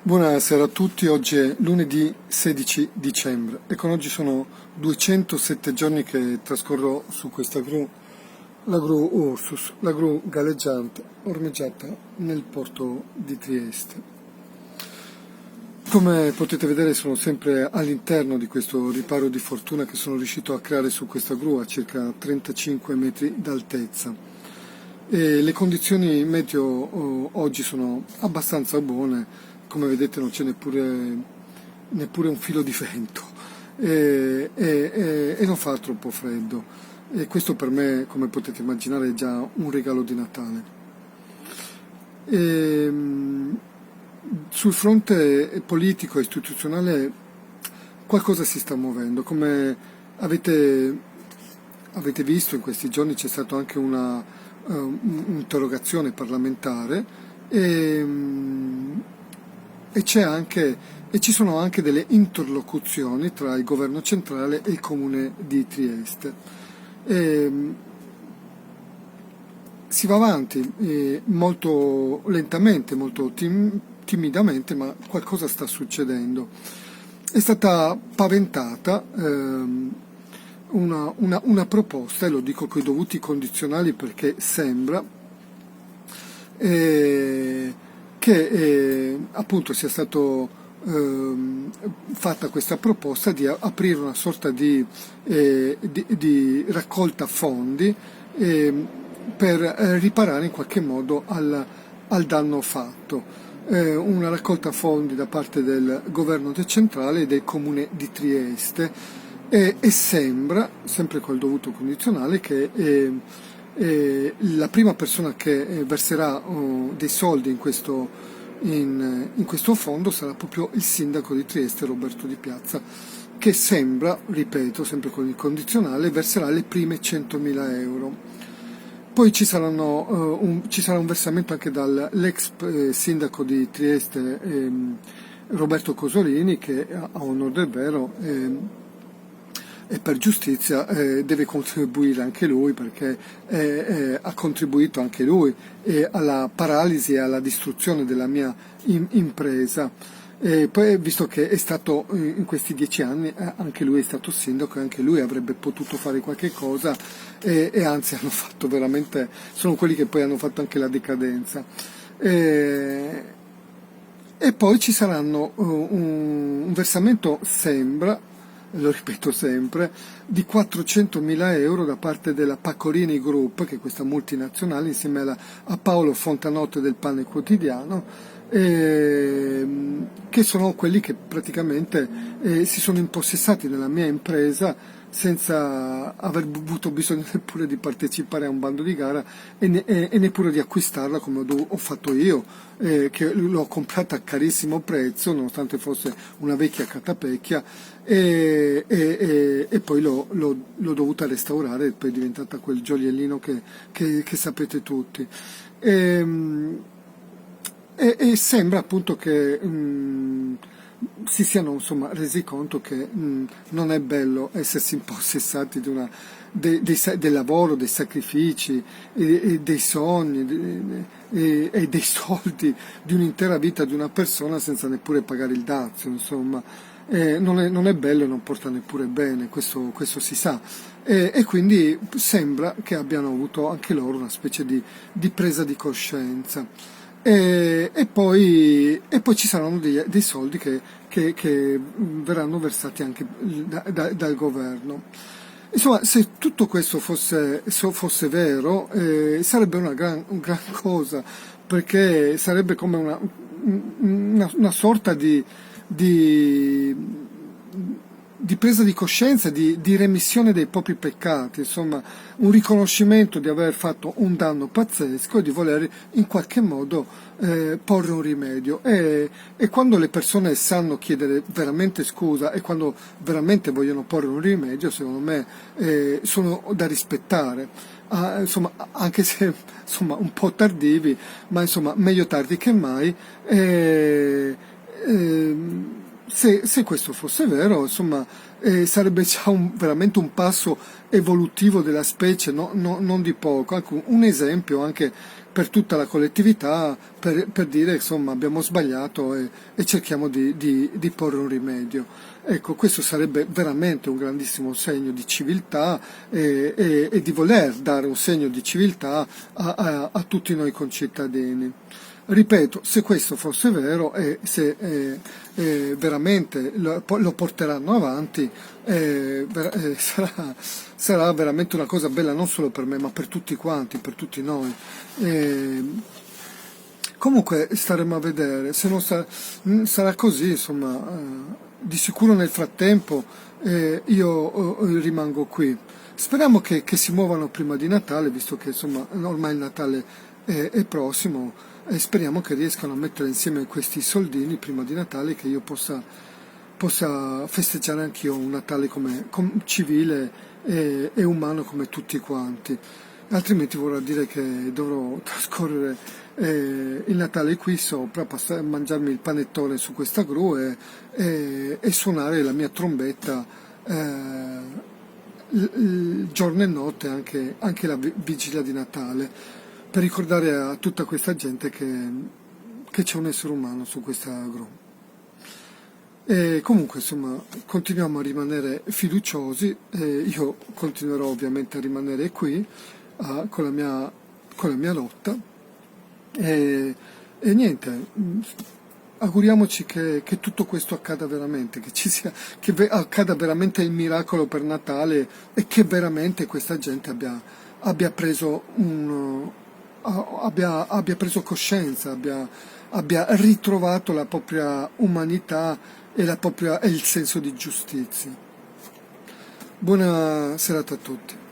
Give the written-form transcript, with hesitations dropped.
Buonasera a tutti, oggi è lunedì 16 dicembre e con oggi sono 207 giorni che trascorro su questa gru, la gru Ursus, la gru galleggiante ormeggiata nel porto di Trieste. Come potete vedere sono sempre all'interno di questo riparo di fortuna che sono riuscito a creare su questa gru a circa 35 metri d'altezza. E le condizioni meteo oggi sono abbastanza buone, come vedete non c'è neppure un filo di vento e non fa troppo freddo e questo per me, come potete immaginare, è già un regalo di Natale. E, sul fronte politico e istituzionale qualcosa si sta muovendo, come avete visto in questi giorni c'è stata anche un'interrogazione parlamentare e, e ci sono anche delle interlocuzioni tra il governo centrale e il comune di Trieste. E, si va avanti molto lentamente, molto timidamente, ma qualcosa sta succedendo. È stata paventata una proposta, e lo dico con i dovuti condizionali perché sembra che appunto sia stato fatta questa proposta di aprire una sorta di raccolta fondi per riparare in qualche modo al danno fatto. Una raccolta fondi da parte del governo centrale e del comune di Trieste e sembra, sempre col dovuto condizionale, che la prima persona che verserà dei soldi in questo fondo sarà proprio il sindaco di Trieste, Roberto Di Piazza, che sembra, ripeto, sempre con il condizionale, verserà le prime 100.000 euro. Poi ci sarà un versamento anche dall'ex sindaco di Trieste, Roberto Cosolini, che a onor del vero e per giustizia deve contribuire anche lui, perché ha contribuito anche lui alla paralisi e alla distruzione della mia impresa. Poi, visto che è stato in questi 10 anni, anche lui è stato sindaco e anche lui avrebbe potuto fare qualche cosa e anzi hanno fatto veramente, sono quelli che poi hanno fatto anche la decadenza. E poi ci saranno un versamento, sembra, lo ripeto sempre, di 400.000 euro da parte della Pacorini Group, che è questa multinazionale, insieme a Paolo Fontanotte del Pane Quotidiano, che sono quelli che praticamente si sono impossessati della mia impresa senza aver avuto bisogno neppure di partecipare a un bando di gara e neppure di acquistarla come ho fatto io, che l'ho comprata a carissimo prezzo nonostante fosse una vecchia catapecchia e poi l'ho dovuta restaurare e poi è diventata quel gioiellino che sapete tutti. E sembra appunto che si siano insomma resi conto che non è bello essersi impossessati del lavoro, dei sacrifici e dei sogni e dei soldi di un'intera vita di una persona senza neppure pagare il dazio, insomma. Non è bello e non porta neppure bene, questo si sa. E quindi sembra che abbiano avuto anche loro una specie di presa di coscienza. E poi ci saranno dei soldi che verranno versati anche dal governo. Insomma, se tutto questo fosse vero, sarebbe una gran cosa, perché sarebbe come una sorta di, di presa di coscienza, di remissione dei propri peccati, insomma, un riconoscimento di aver fatto un danno pazzesco e di voler in qualche modo porre un rimedio. E quando le persone sanno chiedere veramente scusa e quando veramente vogliono porre un rimedio, secondo me sono da rispettare. Insomma, anche se insomma, un po' tardivi, ma insomma meglio tardi che mai. se questo fosse vero, insomma, sarebbe già veramente un passo evolutivo della specie, non di poco, anche un esempio anche per tutta la collettività, per dire insomma abbiamo sbagliato e cerchiamo di porre un rimedio. Ecco, questo sarebbe veramente un grandissimo segno di civiltà e di voler dare un segno di civiltà a tutti noi concittadini. Ripeto, se questo fosse vero e se veramente lo porteranno avanti, sarà veramente una cosa bella non solo per me, ma per tutti quanti, per tutti noi. Eh, Comunque staremo a vedere, se non sarà così, insomma, di sicuro nel frattempo io rimango qui. Speriamo che si muovano prima di Natale, visto che insomma ormai il Natale è prossimo, e speriamo che riescano a mettere insieme questi soldini prima di Natale, che io possa festeggiare anch'io un Natale civile e umano come tutti quanti. Altrimenti vorrà dire che dovrò trascorrere il Natale qui sopra, mangiarmi il panettone su questa gru e suonare la mia trombetta giorno e notte, anche la vigilia di Natale, per ricordare a tutta questa gente che c'è un essere umano su questa gru. E comunque, insomma, continuiamo a rimanere fiduciosi e io continuerò ovviamente a rimanere qui con la mia lotta e niente, auguriamoci che tutto questo accada veramente, accada veramente il miracolo per Natale e che veramente questa gente abbia preso abbia preso coscienza, abbia ritrovato la propria umanità e il senso di giustizia. Buona serata a tutti.